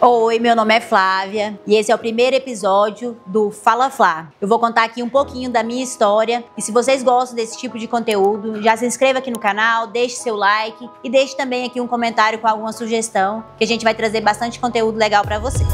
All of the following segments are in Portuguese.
Oi, meu nome é Flávia e esse é o primeiro episódio do Fala Flá. Eu vou contar aqui um pouquinho da minha história e se vocês gostam desse tipo de conteúdo, já se inscreva aqui no canal, deixe seu like e deixe também aqui um comentário com alguma sugestão, que a gente vai trazer bastante conteúdo legal para vocês.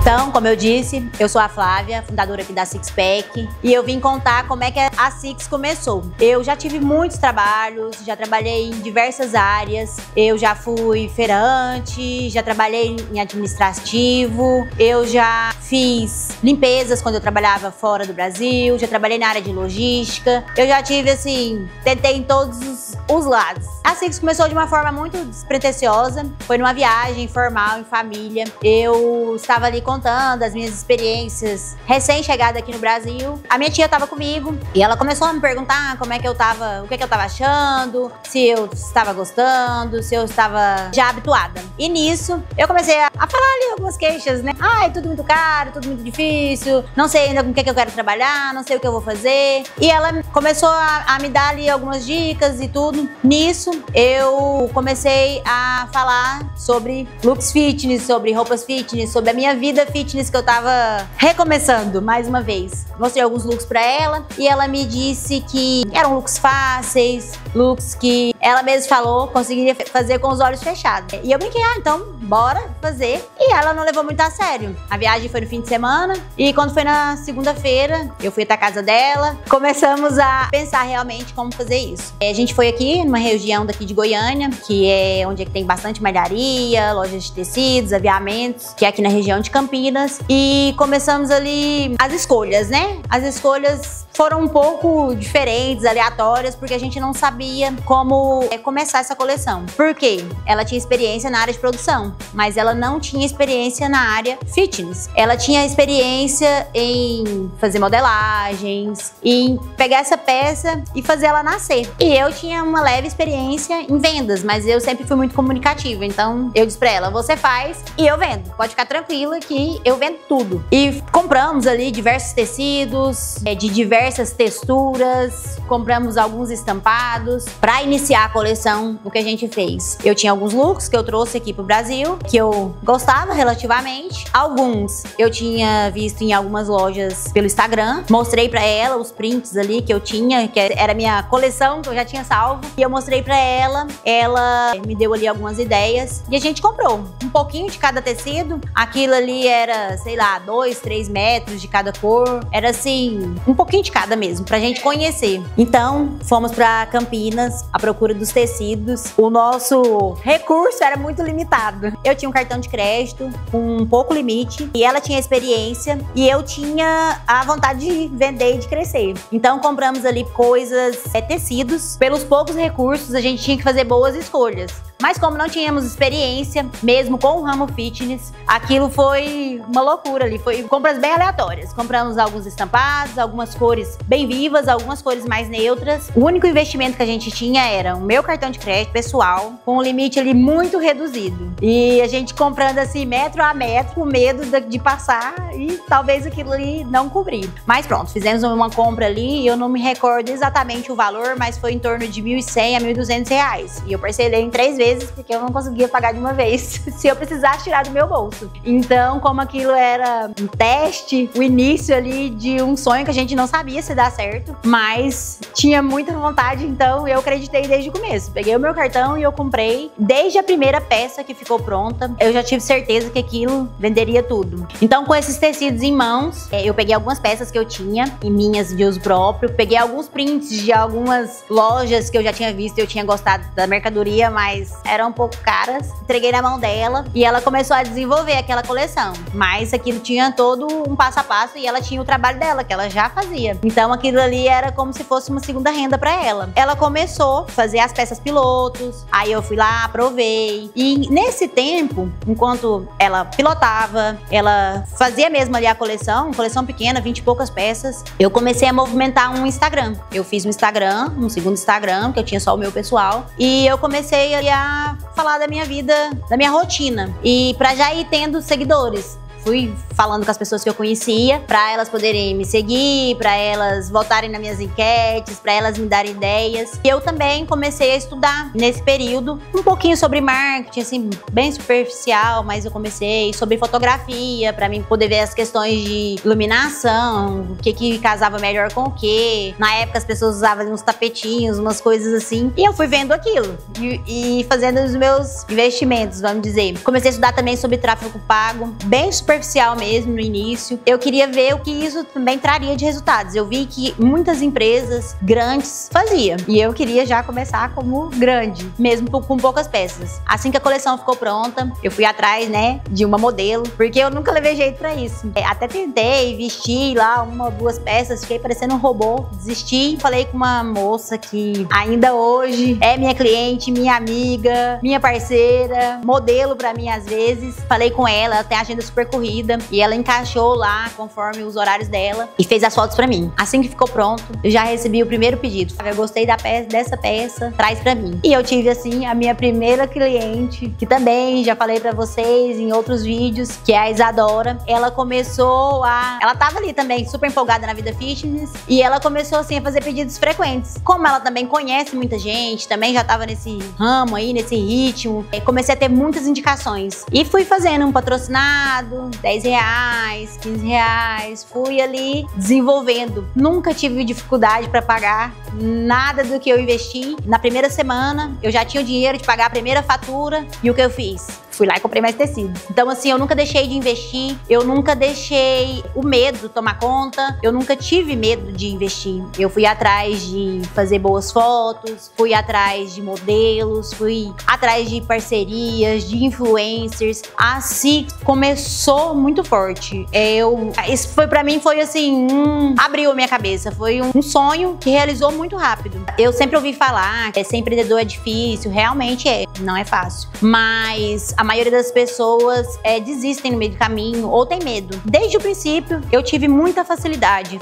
Então, como eu disse, eu sou a Flávia, fundadora aqui da Sixpack, e eu vim contar como é que a Six começou. Eu já tive muitos trabalhos, já trabalhei em diversas áreas, eu já fui feirante, já trabalhei em administrativo, eu já fiz limpezas quando eu trabalhava fora do Brasil, já trabalhei na área de logística, eu já tive assim, tentei em todos os lados. A Six começou de uma forma muito despretensiosa, foi numa viagem informal, em família. Eu estava ali contando as minhas experiências recém-chegada aqui no Brasil. A minha tia estava comigo e ela começou a me perguntar como é que eu tava, o que eu tava achando, se eu estava gostando, se eu estava já habituada. E nisso, eu comecei a falar ali algumas queixas, né? Ai, tudo muito caro, tudo muito difícil, não sei ainda com o que eu quero trabalhar, não sei o que eu vou fazer. E ela começou a me dar ali algumas dicas e tudo. Nisso, eu comecei a falar sobre looks fitness, sobre roupas fitness, sobre a minha vida fitness que eu tava recomeçando mais uma vez. Mostrei alguns looks pra ela e ela me disse que eram looks fáceis, looks que ela mesma falou conseguiria fazer com os olhos fechados. E eu brinquei, então bora fazer. E ela não levou muito a sério. A viagem foi no fim de semana e quando foi na segunda-feira, eu fui até a casa dela, começamos a pensar realmente como fazer isso. A gente foi aqui numa região daqui de Goiânia, que é onde tem bastante malharia, lojas de tecidos, aviamentos, que é aqui na região de Campinas, e começamos ali as escolhas, né? As escolhas foram um pouco diferentes, aleatórias, porque a gente não sabia como começar essa coleção. Por quê? Ela tinha experiência na área de produção, mas ela não tinha experiência na área fitness. Ela tinha experiência em fazer modelagens, em pegar essa peça e fazer ela nascer. E eu tinha uma leve experiência em vendas, mas eu sempre fui muito comunicativa, então eu disse pra ela, você faz e eu vendo. Pode ficar tranquila que eu vendo tudo. E compramos ali diversos tecidos, de diversas texturas, compramos alguns estampados para iniciar a coleção. O que a gente fez? Eu tinha alguns looks que eu trouxe aqui pro Brasil, que eu gostava relativamente. Alguns eu tinha visto em algumas lojas pelo Instagram, mostrei para ela os prints ali que eu tinha, que era a minha coleção, que eu já tinha salvo, e eu mostrei para ela, ela me deu ali algumas ideias e a gente comprou um pouquinho de cada tecido. Aquilo ali era, sei lá, 2, 3 metros de cada cor, era assim, um pouquinho de cada mesmo, pra gente conhecer. Então, fomos pra Campinas à procura dos tecidos. O nosso recurso era muito limitado. Eu tinha um cartão de crédito com um pouco limite e ela tinha experiência e eu tinha a vontade de vender e de crescer. Então, compramos ali coisas, tecidos. Pelos poucos recursos, a gente tinha que fazer boas escolhas. Mas como não tínhamos experiência, mesmo com o ramo fitness, aquilo foi uma loucura ali, foi compras bem aleatórias. Compramos alguns estampados, algumas cores bem vivas, algumas cores mais neutras. O único investimento que a gente tinha era o meu cartão de crédito pessoal, com um limite ali muito reduzido. E a gente comprando assim metro a metro, com medo de passar e talvez aquilo ali não cobrir. Mas pronto, fizemos uma compra ali, eu não me recordo exatamente o valor, mas foi em torno de R$1.100 a R$1.200. E eu parcelei em 3 vezes, porque eu não conseguia pagar de uma vez se eu precisasse tirar do meu bolso. Então, como aquilo era um teste, o início ali de um sonho que a gente não sabia se dar certo, mas tinha muita vontade, então eu acreditei desde o começo. Peguei o meu cartão e eu comprei. Desde a primeira peça que ficou pronta, eu já tive certeza que aquilo venderia tudo. Então, com esses tecidos em mãos, eu peguei algumas peças que eu tinha, e minhas de uso próprio, peguei alguns prints de algumas lojas que eu já tinha visto e eu tinha gostado da mercadoria, mas eram um pouco caras. Entreguei na mão dela e ela começou a desenvolver aquela coleção. Mas aquilo tinha todo um passo a passo e ela tinha o trabalho dela, que ela já fazia. Então aquilo ali era como se fosse uma segunda renda pra ela. Ela começou a fazer as peças pilotos, aí eu fui lá, aprovei. E nesse tempo, enquanto ela pilotava, ela fazia mesmo ali a coleção pequena, 20 e poucas peças, eu comecei a movimentar um Instagram. Eu fiz um Instagram, um segundo Instagram, que eu tinha só o meu pessoal, e eu comecei a falar da minha vida, da minha rotina, e pra já ir tendo seguidores. Fui falando com as pessoas que eu conhecia, para elas poderem me seguir, para elas votarem nas minhas enquetes, para elas me darem ideias. E eu também comecei a estudar nesse período um pouquinho sobre marketing, assim, bem superficial, mas eu comecei sobre fotografia, para mim poder ver as questões de iluminação, o que casava melhor com o que. Na época as pessoas usavam uns tapetinhos, umas coisas assim, e eu fui vendo aquilo e fazendo os meus investimentos, vamos dizer. Comecei a estudar também sobre tráfego pago, bem superficial mesmo no início. Eu queria ver o que isso também traria de resultados. Eu vi que muitas empresas grandes faziam, e eu queria já começar como grande, mesmo com poucas peças. Assim que a coleção ficou pronta, eu fui atrás, né, de uma modelo, porque eu nunca levei jeito pra isso. Até tentei vestir lá uma ou duas peças, fiquei parecendo um robô, desisti. Falei com uma moça que ainda hoje é minha cliente, minha amiga, minha parceira, modelo pra mim às vezes. Falei com ela tem agenda super corrida, e ela encaixou lá conforme os horários dela e fez as fotos pra mim. Assim que ficou pronto, eu já recebi o primeiro pedido. Eu gostei dessa peça, traz pra mim. E eu tive assim a minha primeira cliente, que também já falei pra vocês em outros vídeos, que é a Isadora. Ela tava ali também super empolgada na vida fitness, e ela começou assim a fazer pedidos frequentes. Como ela também conhece muita gente, também já tava nesse ramo aí, nesse ritmo, comecei a ter muitas indicações. E fui fazendo um patrocinado, R$10, R$15, fui ali desenvolvendo. Nunca tive dificuldade para pagar nada do que eu investi. Na primeira semana, eu já tinha o dinheiro de pagar a primeira fatura, e o que eu fiz? Fui lá e comprei mais tecido. Então assim, eu nunca deixei de investir, eu nunca deixei o medo tomar conta, eu nunca tive medo de investir. Eu fui atrás de fazer boas fotos, fui atrás de modelos, fui atrás de parcerias, de influencers. Assim, começou muito forte. Isso foi pra mim, foi assim, abriu a minha cabeça, foi um sonho que realizou muito rápido. Eu sempre ouvi falar que ser empreendedor é difícil, realmente não é fácil. Mas a maioria das pessoas desistem no meio do caminho ou tem medo. Desde o princípio, eu tive muita facilidade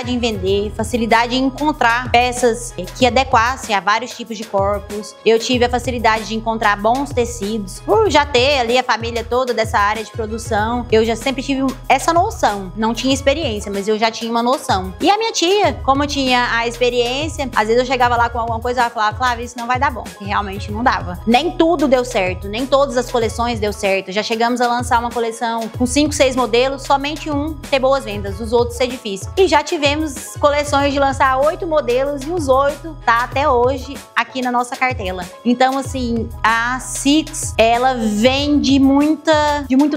em vender, facilidade em encontrar peças que adequassem a vários tipos de corpos. Eu tive a facilidade de encontrar bons tecidos. Por já ter ali a família toda dessa área de produção, eu já sempre tive essa noção. Não tinha experiência, mas eu já tinha uma noção. E a minha tia, como tinha a experiência, às vezes eu chegava lá com alguma coisa, ela falava, Flávia, isso não vai dar bom. E realmente não dava. Nem tudo deu certo, nem todas as coleções deu certo. Já chegamos a lançar uma coleção com 5, 6 modelos, somente um ter boas vendas, os outros ser difícil. E já tivemos coleções de lançar 8 modelos, e os 8 tá até hoje aqui na nossa cartela. Então assim, a Six, ela vem de muito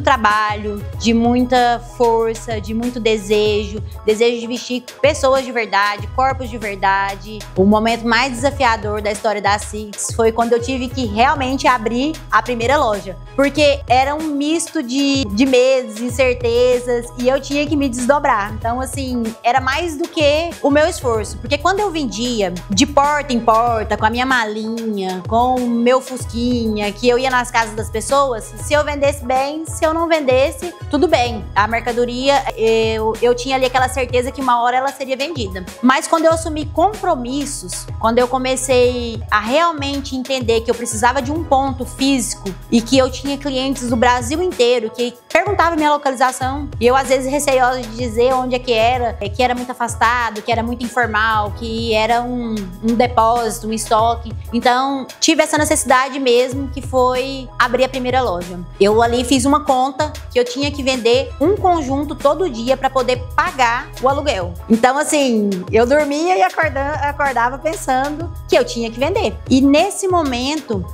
trabalho, de muita força, de muito desejo de vestir pessoas de verdade, corpos de verdade. O momento mais desafiador da história da Six foi quando eu tive que realmente abrir a primeira loja, porque era um misto de medos, incertezas, e eu tinha que me desdobrar. Então assim, era mais do que o meu esforço, porque quando eu vendia de porta em porta, com a minha malinha, com o meu fusquinha, que eu ia nas casas das pessoas, se eu vendesse bem, se eu não vendesse, tudo bem. A mercadoria, eu tinha ali aquela certeza que uma hora ela seria vendida. Mas quando eu assumi compromissos, quando eu comecei a realmente entender que eu precisava de um ponto físico e que eu tinha clientes do Brasil inteiro que perguntavam minha localização, e eu às vezes receiosa de dizer onde é que era muito afastado, que era muito informal, que era um depósito, um estoque. Então tive essa necessidade mesmo, que foi abrir a primeira loja. Eu ali fiz uma conta que eu tinha que vender um conjunto todo dia para poder pagar o aluguel. Então assim, eu dormia e acordava pensando que eu tinha que vender. E nesse momento,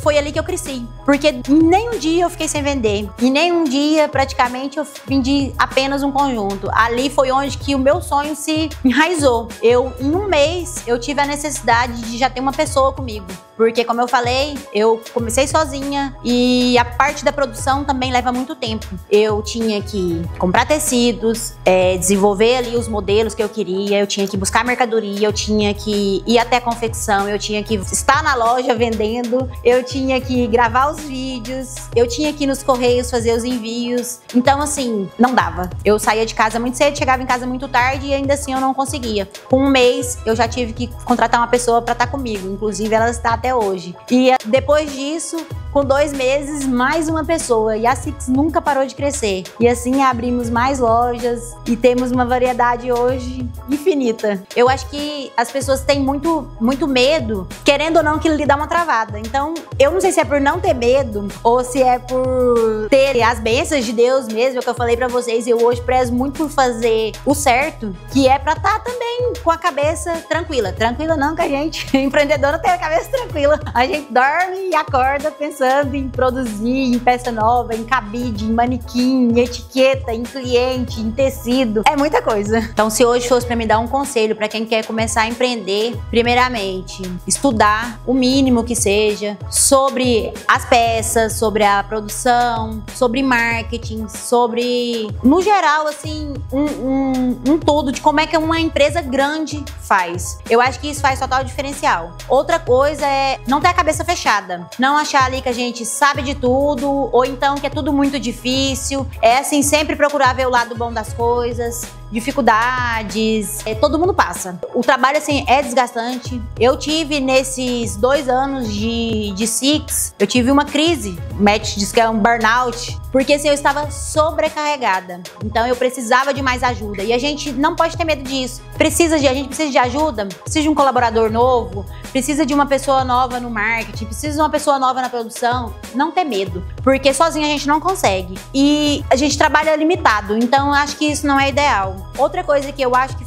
foi ali que eu cresci. Porque nem um dia eu fiquei sem vender. E nem um dia, praticamente, eu vendi apenas um conjunto. Ali foi onde que o meu sonho se enraizou. Em um mês, eu tive a necessidade de já ter uma pessoa comigo. Porque, como eu falei, eu comecei sozinha e a parte da produção também leva muito tempo. Eu tinha que comprar tecidos, desenvolver ali os modelos que eu queria, eu tinha que buscar mercadoria, eu tinha que ir até a confecção, eu tinha que estar na loja vendendo, eu tinha que gravar os vídeos, eu tinha que ir nos correios fazer os envios. Então, assim, não dava. Eu saía de casa muito cedo, chegava em casa muito tarde e ainda assim eu não conseguia. Com um mês, eu já tive que contratar uma pessoa para estar comigo. Inclusive, ela está até hoje. E depois disso, com 2 meses, mais uma pessoa. E a Six nunca parou de crescer. E assim abrimos mais lojas e temos uma variedade hoje infinita. Eu acho que as pessoas têm muito medo, querendo ou não, que lhe dá uma travada. Então, eu não sei se é por não ter medo ou se é por ter as bênçãos de Deus mesmo, é o que eu falei pra vocês. Eu hoje prezo muito por fazer o certo, que é pra estar também com a cabeça tranquila. Tranquila não, que a gente, empreendedora, tem a cabeça tranquila. A gente dorme e acorda pensando em produzir, em peça nova, em cabide, em manequim, em etiqueta, em cliente, em tecido. É muita coisa. Então, se hoje fosse pra me dar um conselho pra quem quer começar a empreender, primeiramente, estudar o mínimo que seja sobre as peças, sobre a produção, sobre marketing, sobre, no geral, assim, um todo de como é que uma empresa grande faz. Eu acho que isso faz total diferencial. Outra coisa é não ter a cabeça fechada. Não achar ali que a gente sabe de tudo, ou então que é tudo muito difícil. É assim, sempre procurar ver o lado bom das coisas, dificuldades, todo mundo passa. O trabalho, assim, é desgastante. Eu tive, nesses 2 anos de Six, eu tive uma crise. O Matt diz que é um burnout, porque assim, eu estava sobrecarregada. Então eu precisava de mais ajuda. E a gente não pode ter medo disso. A gente precisa de ajuda, precisa de um colaborador novo, precisa de uma pessoa nova no marketing, precisa de uma pessoa nova na produção. Não ter medo, porque sozinho a gente não consegue. E a gente trabalha limitado, então eu acho que isso não é ideal. Outra coisa que eu acho que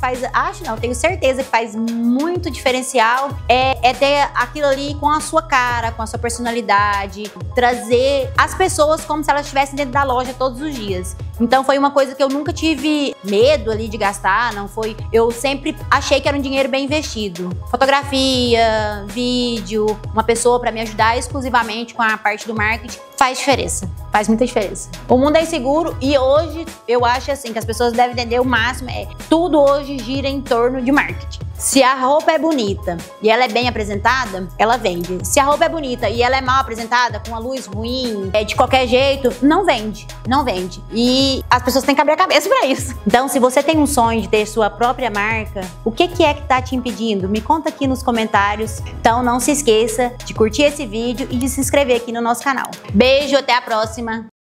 tenho certeza que faz muito diferencial é ter aquilo ali com a sua cara, com a sua personalidade, trazer as pessoas como se elas estivessem dentro da loja todos os dias. Então foi uma coisa que eu nunca tive medo ali de gastar, não foi. Eu sempre achei que era um dinheiro bem investido. Fotografia, vídeo, uma pessoa para me ajudar exclusivamente com a parte do marketing faz diferença. Faz muita diferença. O mundo é inseguro e hoje eu acho assim que as pessoas devem entender o máximo tudo hoje gira em torno de marketing. Se a roupa é bonita e ela é bem apresentada, ela vende. Se a roupa é bonita e ela é mal apresentada, com a luz ruim, de qualquer jeito, não vende. Não vende. E as pessoas têm que abrir a cabeça pra isso. Então, se você tem um sonho de ter sua própria marca, o que é que tá te impedindo? Me conta aqui nos comentários. Então, não se esqueça de curtir esse vídeo e de se inscrever aqui no nosso canal. Beijo, até a próxima!